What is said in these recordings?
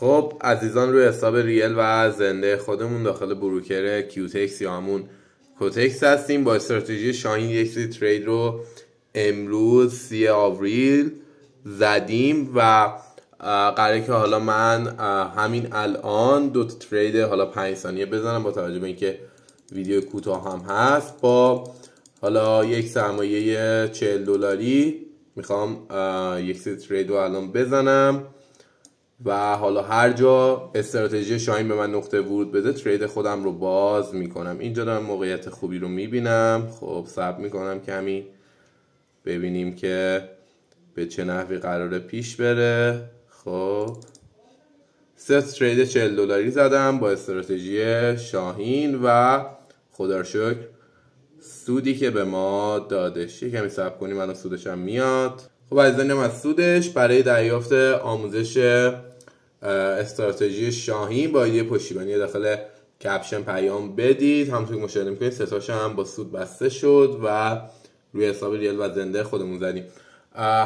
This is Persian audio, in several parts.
خب عزیزان، روی حساب ریل و زنده خودمون داخل بروکر کیوتکس یا همون کوتکس هستیم. با استراتژی شاهین یک سری ترید رو امروز 3 آوریل زدیم و قراره که حالا من همین الان 2 ترید حالا 5 ثانیه بزنم با توجه به اینکه ویدیو کوتاه هم هست. با حالا یک سرمایه $40 میخوام یک سری ترید رو الان بزنم و حالا هر جا استراتژی شاهین به من نقطه ورود بده ترید خودم رو باز میکنم. اینجا دارم موقعیت خوبی رو میبینم. خب صبر میکنم کمی ببینیم که به چه نحوی قراره پیش بره. خب 3 ترید $40 زدم با استراتژی شاهین و خدا رو شکر سودی که به ما دادش. کمی صبر کنیم الان سودش هم میاد. خب عزیزانم، از سودش برای دریافت آموزش استراتژی شاهین با ایده پشتیبانی داخل کپشن پیام بدید. همونطور که مشاهده میکنید 3 تاش هم با سود بسته شد و روی حساب ریل و زنده خودمون زدیم.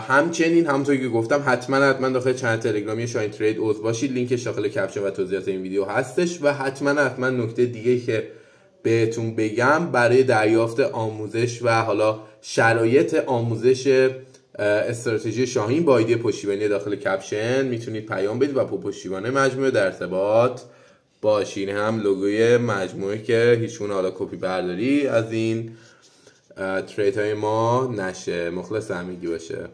همچنین همونطور که گفتم حتما داخل چنل تلگرامی شاهین ترید عضو باشید. لینکش داخل کپشن و توضیحات این ویدیو هستش. و حتما نکته دیگه که بهتون بگم، برای دریافت آموزش و حالا شرایط آموزش استراتژی شاهین با ایده پشتیبانی داخل کپشن میتونید پیام بدید و با پشتیبان مجموعه در ارتباط باشین. هم لوگوی مجموعه که هیچون حالا کپی برداری از این ترید های ما نشه. مخلص همگی باشه.